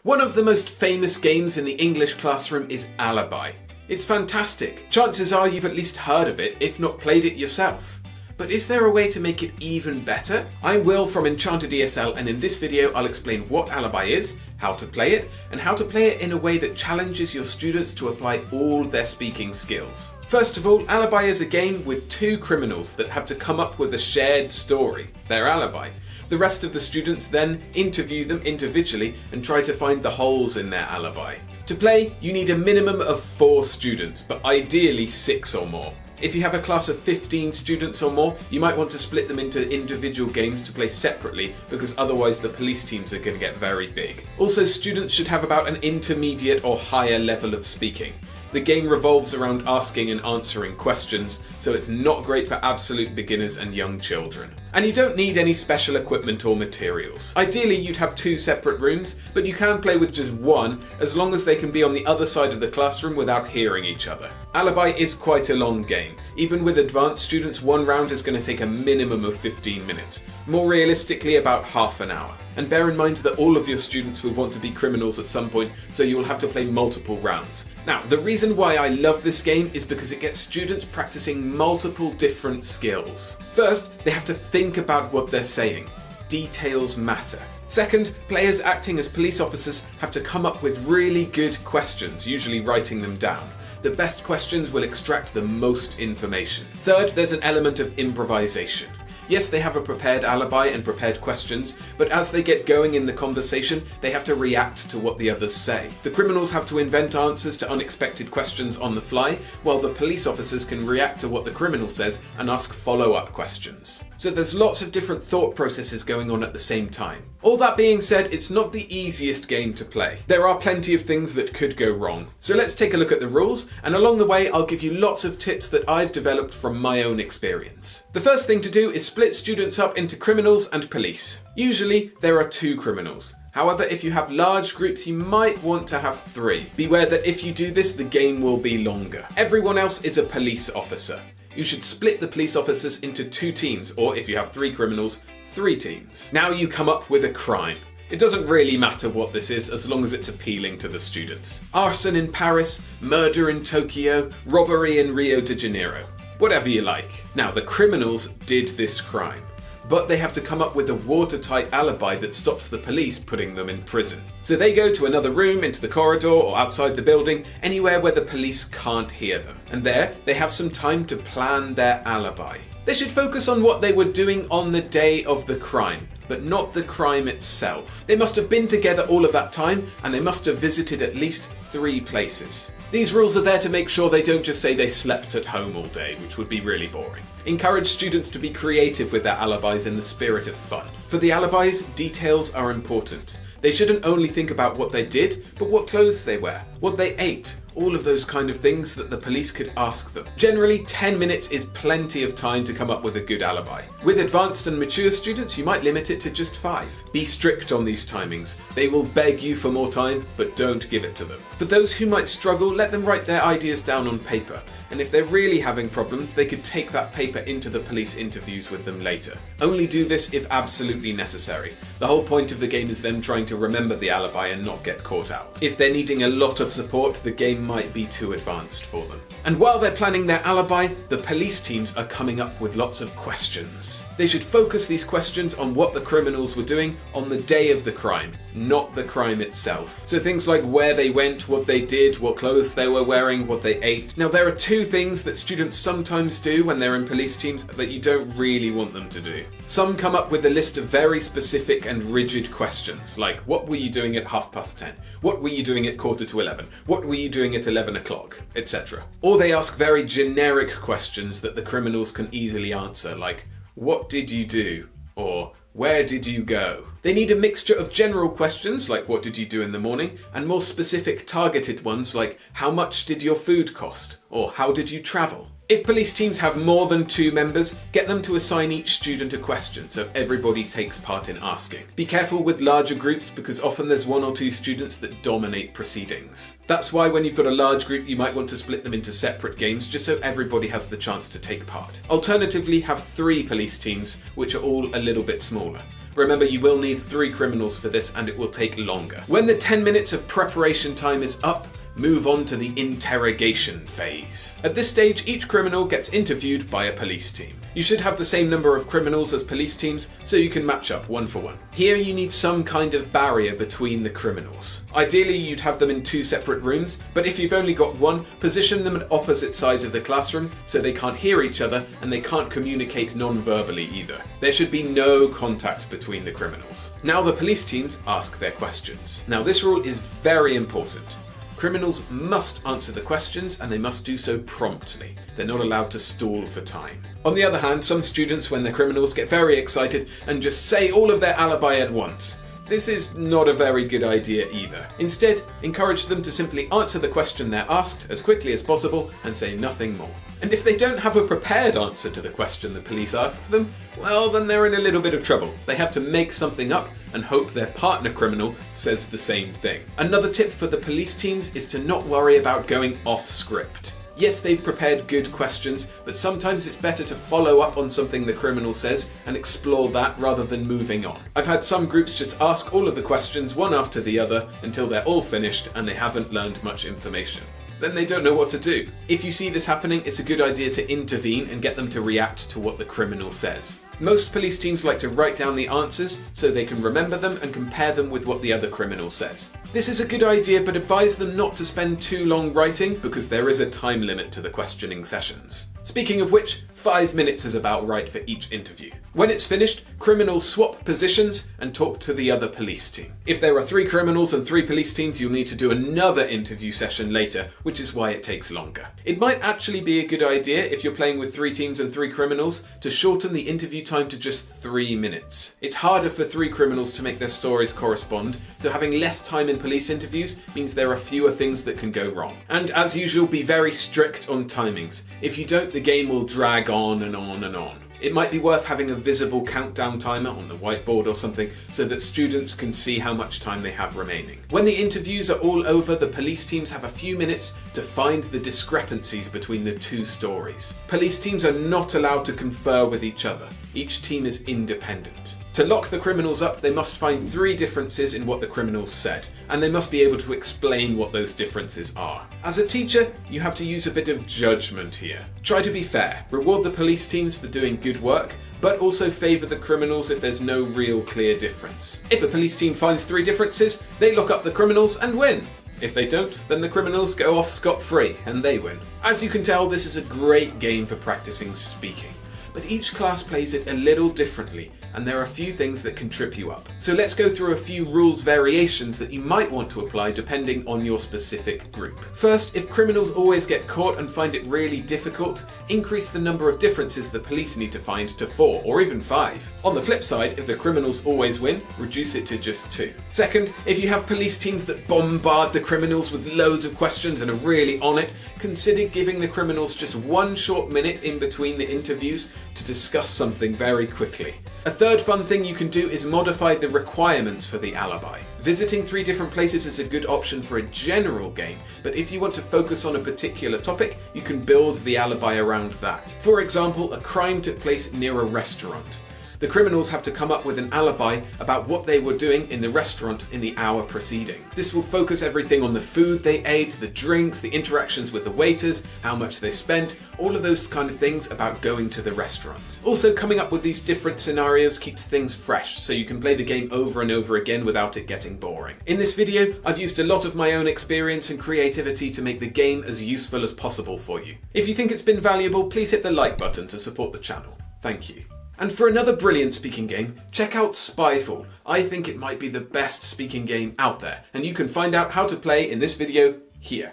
One of the most famous games in the English classroom is Alibi. It's fantastic. Chances are you've at least heard of it, if not played it yourself. But is there a way to make it even better? I'm Will from Enchanted ESL, and in this video I'll explain what Alibi is, how to play it, and how to play it in a way that challenges your students to apply all their speaking skills. First of all, Alibi is a game with two criminals that have to come up with a shared story, their alibi. The rest of the students then interview them individually and try to find the holes in their alibi. To play, you need a minimum of 4 students, but ideally 6 or more. If you have a class of 15 students or more, you might want to split them into individual games to play separately, because otherwise the police teams are going to get very big. Also, students should have about an intermediate or higher level of speaking. The game revolves around asking and answering questions, so it's not great for absolute beginners and young children. And you don't need any special equipment or materials. Ideally you'd have 2 separate rooms, but you can play with just one as long as they can be on the other side of the classroom without hearing each other. Alibi is quite a long game. Even with advanced students, one round is going to take a minimum of 15 minutes. More realistically, about half an hour. And bear in mind that all of your students will want to be criminals at some point, so you will have to play multiple rounds. Now, the reason why I love this game is because it gets students practicing multiple different skills. First, they have to think about what they're saying. Details matter. Second, players acting as police officers have to come up with really good questions, usually writing them down. The best questions will extract the most information. Third, there's an element of improvisation. Yes, they have a prepared alibi and prepared questions, but as they get going in the conversation, they have to react to what the others say. The criminals have to invent answers to unexpected questions on the fly, while the police officers can react to what the criminal says and ask follow-up questions. So there's lots of different thought processes going on at the same time. All that being said, it's not the easiest game to play. There are plenty of things that could go wrong. So let's take a look at the rules, and along the way I'll give you lots of tips that I've developed from my own experience. The first thing to do is split students up into criminals and police. Usually there are 2 criminals. However, if you have large groups, you might want to have 3. Beware that if you do this, the game will be longer. Everyone else is a police officer. You should split the police officers into 2 teams, or if you have 3 criminals, 3 teams. Now you come up with a crime. It doesn't really matter what this is as long as it's appealing to the students. Arson in Paris, murder in Tokyo, robbery in Rio de Janeiro. Whatever you like. Now, the criminals did this crime, but they have to come up with a watertight alibi that stops the police putting them in prison. So they go to another room, into the corridor or outside the building, anywhere where the police can't hear them. And there, they have some time to plan their alibi. They should focus on what they were doing on the day of the crime, but not the crime itself. They must have been together all of that time, and they must have visited at least 3 places. These rules are there to make sure they don't just say they slept at home all day, which would be really boring. Encourage students to be creative with their alibis in the spirit of fun. For the alibis, details are important. They shouldn't only think about what they did, but what clothes they wear, what they ate, all of those kind of things that the police could ask them. Generally, 10 minutes is plenty of time to come up with a good alibi. With advanced and mature students, you might limit it to just 5. Be strict on these timings. They will beg you for more time, but don't give it to them. For those who might struggle, let them write their ideas down on paper. And if they're really having problems, they could take that paper into the police interviews with them later. Only do this if absolutely necessary. The whole point of the game is them trying to remember the alibi and not get caught out. If they're needing a lot of support, the game might be too advanced for them. And while they're planning their alibi, the police teams are coming up with lots of questions. They should focus these questions on what the criminals were doing on the day of the crime, not the crime itself. So things like where they went, what they did, what clothes they were wearing, what they ate. Now there are 2 things that students sometimes do when they're in police teams that you don't really want them to do. Some come up with a list of very specific and rigid questions, like what were you doing at 10:30? What were you doing at 11:15? What were you doing at 11 o'clock? Etc. Or they ask very generic questions that the criminals can easily answer, like what did you do? Or where did you go? They need a mixture of general questions, like what did you do in the morning, and more specific targeted ones like how much did your food cost? Or how did you travel? If police teams have more than 2 members, get them to assign each student a question so everybody takes part in asking. Be careful with larger groups because often there's 1 or 2 students that dominate proceedings. That's why when you've got a large group you might want to split them into separate games just so everybody has the chance to take part. Alternatively, have 3 police teams which are all a little bit smaller. Remember, you will need 3 criminals for this and it will take longer. When the 10 minutes of preparation time is up, move on to the interrogation phase. At this stage, each criminal gets interviewed by a police team. You should have the same number of criminals as police teams, so you can match up 1 for 1. Here you need some kind of barrier between the criminals. Ideally you'd have them in 2 separate rooms, but if you've only got 1, position them at opposite sides of the classroom so they can't hear each other and they can't communicate non-verbally either. There should be no contact between the criminals. Now the police teams ask their questions. Now this rule is very important. Criminals must answer the questions and they must do so promptly. They're not allowed to stall for time. On the other hand, some students, when they're criminals, get very excited and just say all of their alibi at once. This is not a very good idea either. Instead, encourage them to simply answer the question they're asked as quickly as possible and say nothing more. And if they don't have a prepared answer to the question the police asked them, well, then they're in a little bit of trouble. They have to make something up and hope their partner criminal says the same thing. Another tip for the police teams is to not worry about going off script. Yes, they've prepared good questions, but sometimes it's better to follow up on something the criminal says and explore that rather than moving on. I've had some groups just ask all of the questions one after the other until they're all finished and they haven't learned much information. Then they don't know what to do. If you see this happening, it's a good idea to intervene and get them to react to what the criminal says. Most police teams like to write down the answers so they can remember them and compare them with what the other criminal says. This is a good idea, but advise them not to spend too long writing because there is a time limit to the questioning sessions. Speaking of which, 5 minutes is about right for each interview. When it's finished, criminals swap positions and talk to the other police team. If there are 3 criminals and 3 police teams, you'll need to do another interview session later, which is why it takes longer. It might actually be a good idea, if you're playing with 3 teams and 3 criminals, to shorten the interview time to just 3 minutes. It's harder for 3 criminals to make their stories correspond, so having less time in police interviews means there are fewer things that can go wrong. And as usual, be very strict on timings. If you don't, the game will drag on and on and on. It might be worth having a visible countdown timer on the whiteboard or something so that students can see how much time they have remaining. When the interviews are all over, the police teams have a few minutes to find the discrepancies between the 2 stories. Police teams are not allowed to confer with each other. Each team is independent. To lock the criminals up, they must find 3 differences in what the criminals said, and they must be able to explain what those differences are. As a teacher, you have to use a bit of judgment here. Try to be fair, reward the police teams for doing good work, but also favour the criminals if there's no real clear difference. If a police team finds 3 differences, they lock up the criminals and win. If they don't, then the criminals go off scot-free and they win. As you can tell, this is a great game for practicing speaking. But each class plays it a little differently, and there are a few things that can trip you up. So let's go through a few rules variations that you might want to apply depending on your specific group. First, if criminals always get caught and find it really difficult, increase the number of differences the police need to find to 4 or even 5. On the flip side, if the criminals always win, reduce it to just 2. Second, if you have police teams that bombard the criminals with loads of questions and are really on it, consider giving the criminals just 1 short minute in between the interviews to discuss something very quickly. A third fun thing you can do is modify the requirements for the alibi. Visiting 3 different places is a good option for a general game, but if you want to focus on a particular topic, you can build the alibi around that. For example, a crime took place near a restaurant. The criminals have to come up with an alibi about what they were doing in the restaurant in the hour preceding. This will focus everything on the food they ate, the drinks, the interactions with the waiters, how much they spent, all of those kind of things about going to the restaurant. Also, coming up with these different scenarios keeps things fresh, so you can play the game over and over again without it getting boring. In this video, I've used a lot of my own experience and creativity to make the game as useful as possible for you. If you think it's been valuable, please hit the like button to support the channel. Thank you. And for another brilliant speaking game, check out Spyfall. I think it might be the best speaking game out there, and you can find out how to play in this video here.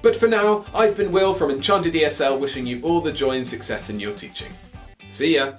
But for now, I've been Will from Enchanted ESL, wishing you all the joy and success in your teaching. See ya!